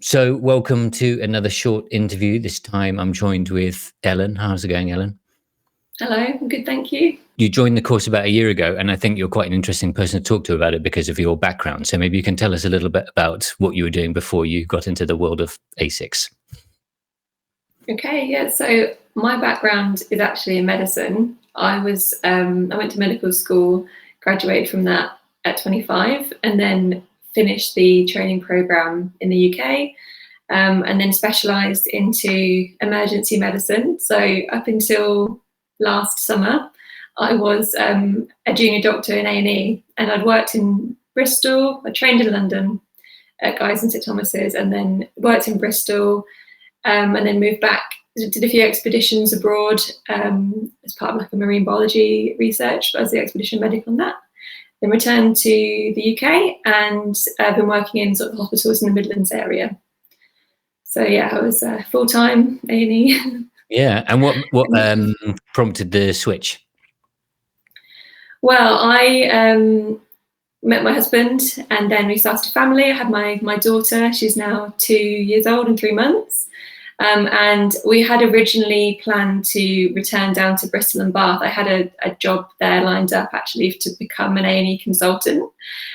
So, welcome to another short interview. This time I'm joined with Ellen. How's it going, Ellen? Hello, I'm good, thank you. You joined the course about a year ago, and I think you're quite an interesting person to talk to about it because of your background. So, maybe you can tell us a little bit about what you were doing before you got into the world of ASICs. Okay, yeah, so my background is actually in medicine. I went to medical school, graduated from that at 25, and then finished the training program in the UK, and then specialised into emergency medicine. So up until last summer, I was a junior doctor in A&E, and I'd worked in Bristol. I trained in London at Guy's and St Thomas's, and then worked in Bristol, and then moved back. Did a few expeditions abroad as part of like a marine biology research, but as the expedition medic on that. Then returned to the UK, and I've been working in sort of hospitals in the Midlands area. So yeah, I was full-time A&E. Yeah, and what prompted the switch? Well, I met my husband, and then we started a family. I had my daughter. She's now 2 years old and 3 months. And we had originally planned to return down to Bristol and Bath. I had a job there lined up actually to become an A&E consultant,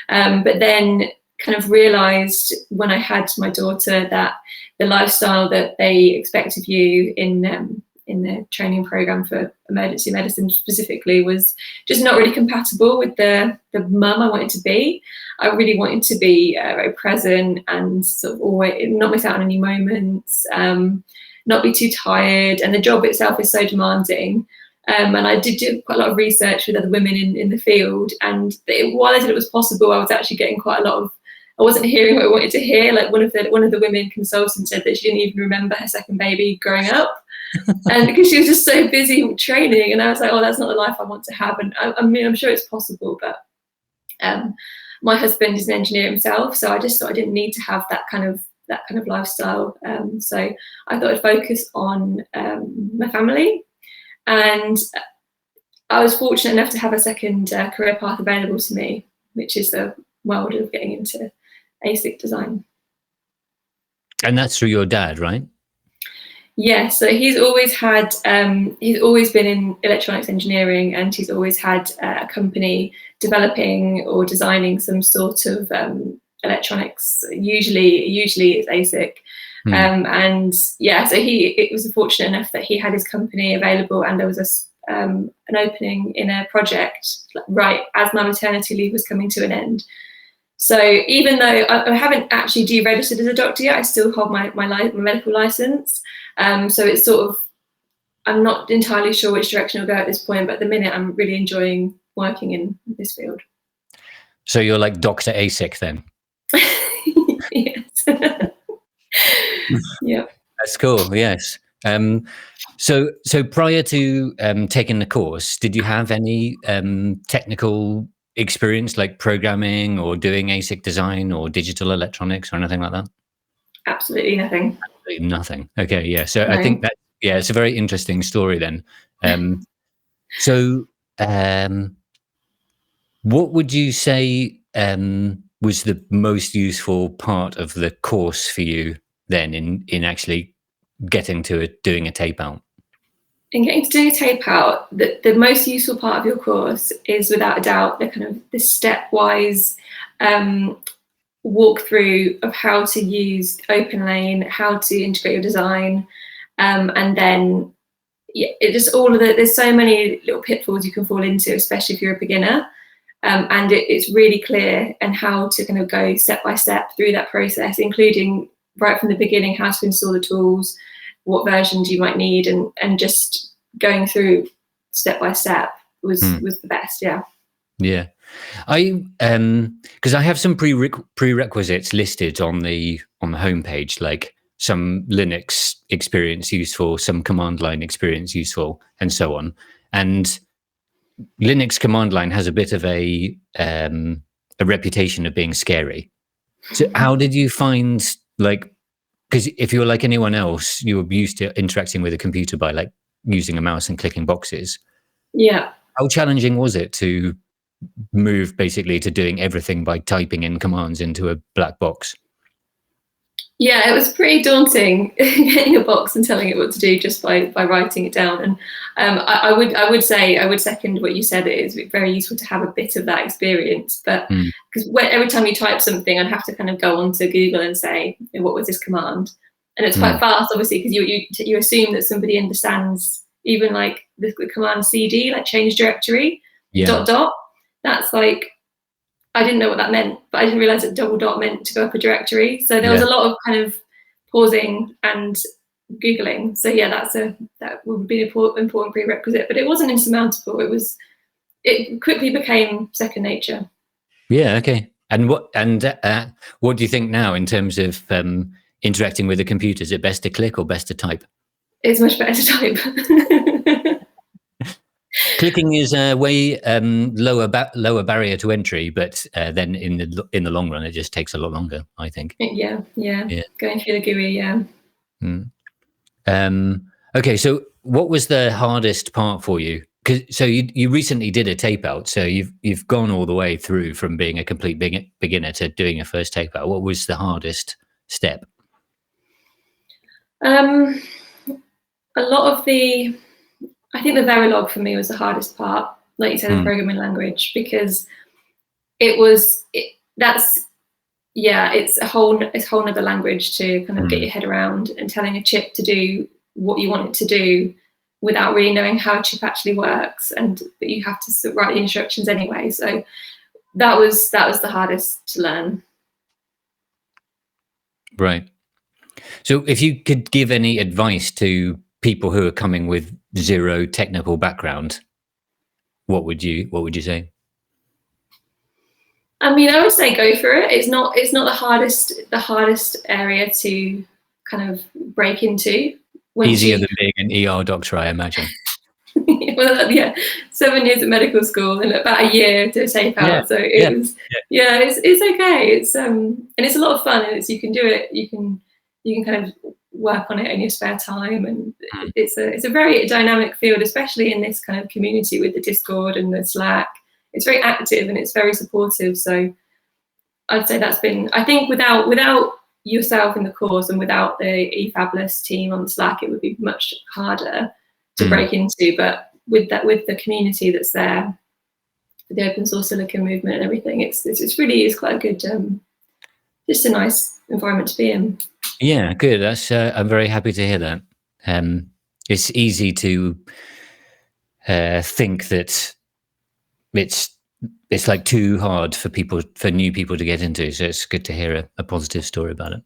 but then kind of realised when I had my daughter that the lifestyle that they expect of you in the training program for emergency medicine specifically was just not really compatible with the mum I wanted to be. I really wanted to be very present and sort of always not miss out on any moments, not be too tired. And the job itself is so demanding. And I did do quite a lot of research with other women in the field. And while I said it was possible, I was actually getting quite a lot of, I wasn't hearing what I wanted to hear. Like one of the women consultants said that she didn't even remember her second baby growing up. And because she was just so busy training, and I was like, oh, that's not the life I want to have. And I mean, I'm sure it's possible, but my husband is an engineer himself, so I just thought I didn't need to have that kind of lifestyle. So I thought I'd focus on my family, and I was fortunate enough to have a second career path available to me, which is the world of getting into ASIC design. And that's through your dad, right? Yeah, so he's always been in electronics engineering, and he's always had a company developing or designing some sort of electronics. Usually it's ASIC. And yeah, so it was fortunate enough that he had his company available, and there was an opening in a project right as my maternity leave was coming to an end. So even though I haven't actually deregistered as a doctor yet, I still hold my medical license. So it's sort of, I'm not entirely sure which direction I'll go at this point, but at the minute I'm really enjoying working in this field. So you're like Dr. ASIC then? Yes. Yeah. That's cool, yes. So prior to taking the course, did you have any technical experience like programming or doing ASIC design or digital electronics or anything like that? Absolutely nothing. Absolutely nothing. Okay, yeah. So No. I think that, yeah, it's a very interesting story then. What would you say was the most useful part of the course for you then in actually getting to it, doing a tape out? In getting to do a tape out, the most useful part of your course is without a doubt the kind of the stepwise walkthrough of how to use OpenLane, how to integrate your design, and then it just there's so many little pitfalls you can fall into, especially if you're a beginner. And it's really clear and how to kind of go step by step through that process, including right from the beginning, how to install the tools, what versions you might need, and just going through step by step was the best. Yeah. Yeah. Because I have some prerequisites listed on the homepage, like some Linux experience useful, some command line experience useful, and so on. And Linux command line has a bit of a reputation of being scary. So how did you find, like, because if you're like anyone else, you were used to interacting with a computer by like using a mouse and clicking boxes. Yeah. How challenging was it to move basically to doing everything by typing in commands into a black box? Yeah, it was pretty daunting getting a box and telling it what to do just by writing it down. And I would say I would second what you said. It is very useful to have a bit of that experience, but because every time you type something, I'd have to kind of go onto Google and say, what was this command? And it's quite fast, obviously, because you assume that somebody understands even like the command CD, like change directory, dot dot. That's like, I didn't know what that meant, but I didn't realize that double dot meant to go up a directory. So there was a lot of kind of pausing and Googling. So yeah, that would be an important prerequisite, but it wasn't insurmountable. It quickly became second nature. Yeah. Okay. And what do you think now in terms of interacting with the computer? Is it best to click or best to type? It's much better to type. Clicking is a way lower barrier to entry, but then in the long run, it just takes a lot longer, I think. Yeah. Going through the GUI, yeah. Okay, so what was the hardest part for you? So you recently did a tape out, so you've gone all the way through from being a complete beginner to doing a first tape out. What was the hardest step? A lot of I think the Verilog for me was the hardest part, like you said, the programming language, because it's a whole nother language to kind of get your head around, and telling a chip to do what you want it to do without really knowing how a chip actually works, but you have to write the instructions anyway. So that was the hardest to learn. Right. So if you could give any advice to people who are coming with zero technical background, what would you say? I mean, I would say go for it. It's not the hardest area to kind of break into. Easier than being an ER doctor, I imagine. Well, yeah, 7 years at medical school and about a year to tape out. Yeah, so it's okay. It's and it's a lot of fun, and you can do it. You can kind of work on it in your spare time, and it's a very dynamic field, especially in this kind of community with the Discord and the Slack. It's very active and it's very supportive. So I'd say that's been, I think without yourself in the course and without the eFabless team on Slack, it would be much harder to break into. But with the community that's there, the open source Silicon movement and everything, it's really quite a good, just a nice environment to be in. Yeah, good. That's I'm very happy to hear that. It's easy to think that it's like too hard for new people to get into. So it's good to hear a positive story about it.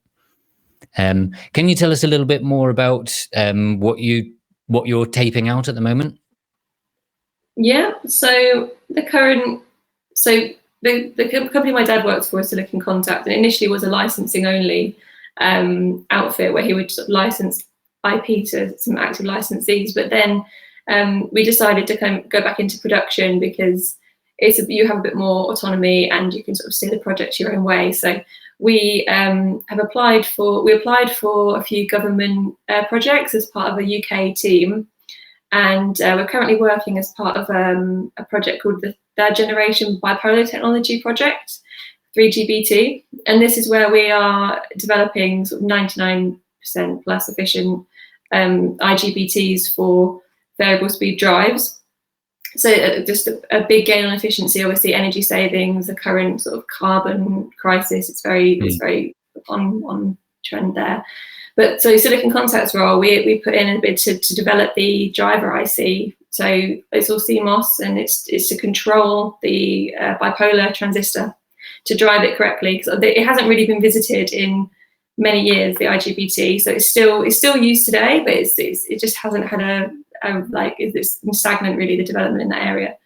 Can you tell us a little bit more about what you're taping out at the moment? Yeah. So the company my dad works for is Silicon Contact, and initially was a licensing only outfit where he would sort of license IP to some active licensees. But then we decided to kind of go back into production because you have a bit more autonomy and you can sort of steer the project your own way. So we applied for a few government projects as part of a UK team, and we're currently working as part of a project called the Third Generation Bipolar Technology Project, 3GBT, and this is where we are developing sort of 99% plus efficient IGBTs for variable speed drives. So just a big gain on efficiency, obviously energy savings, the current sort of carbon crisis, it's very on trend there. But so Silicon Contact's role, we put in a bit to develop the driver IC. So it's all CMOS, and it's to control the bipolar transistor to drive it correctly, because it hasn't really been visited in many years, the IGBT. So it's still used today, but it just hasn't had it's been stagnant really, the development in that area.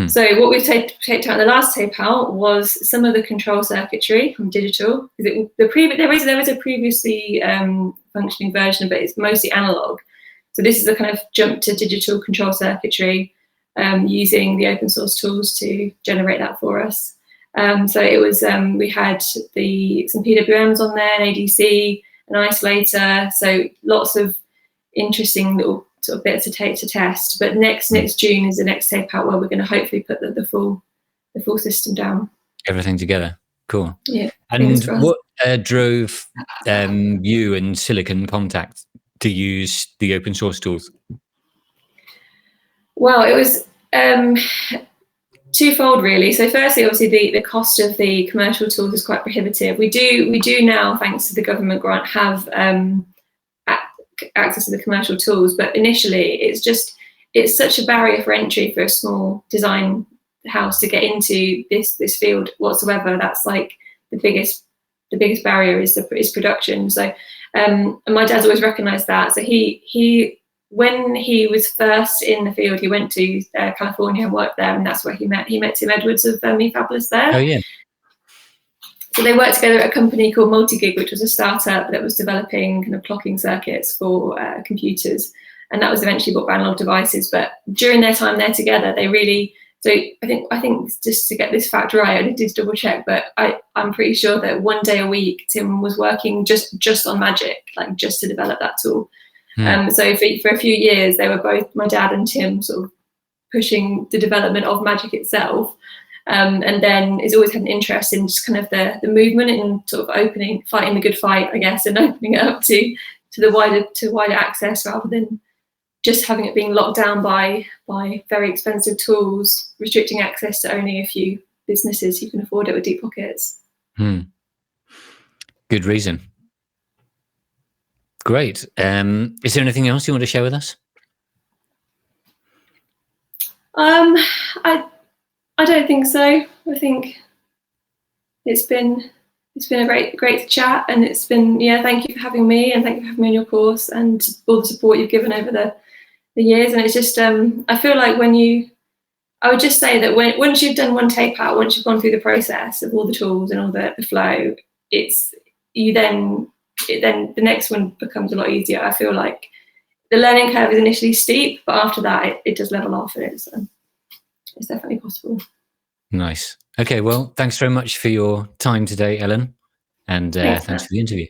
So what we've taped out in the last tape out was some of the control circuitry from digital. There was a previously functioning version, but it's mostly analog. So this is a kind of jump to digital control circuitry using the open source tools to generate that for us. So it was we had some PWMs on there, an ADC, an isolator. So lots of interesting little sort of bits to test. But next June is the next tape out where we're going to hopefully put the full system down. Everything together. Cool. Yeah. And what drove you and Silicon Contact to use the open source tools? Well, it was twofold really. So firstly, obviously the cost of the commercial tools is quite prohibitive. We do now, thanks to the government grant, have access to the commercial tools, but initially it's such a barrier for entry for a small design house to get into this field whatsoever. That's like the biggest barrier is production. So and my dad's always recognized that. So he when he was first in the field, he went to California and worked there, and that's where he met Tim Edwards of Me Fabulous there. Oh yeah. So they worked together at a company called Multigig, which was a startup that was developing kind of clocking circuits for computers, and that was eventually bought by Analog Devices. But during their time there together, they really, so I think just to get this fact right, I did double check, but I'm pretty sure that one day a week Tim was working just on Magic, like just to develop that tool. So for a few years, they were both, my dad and Tim, sort of pushing the development of Magic itself. And then he's always had an interest in just kind of the movement and sort of fighting the good fight, I guess, and opening it up to wider access, rather than just having it being locked down by very expensive tools, restricting access to only a few businesses who can afford it with deep pockets. Good reason. Great. Is there anything else you want to share with us? I don't think so. I think it's been a great chat, and it's been, thank you for having me, and thank you for having me on your course and all the support you've given over the years. And it's just I feel like I would just say that once you've done one tape out, once you've gone through the process of all the tools and all the flow, then the next one becomes a lot easier. I feel like the learning curve is initially steep, but after that it does level off, and it's definitely possible. Nice. Okay, well, thanks very much for your time today, Ellen, and thanks for the interview.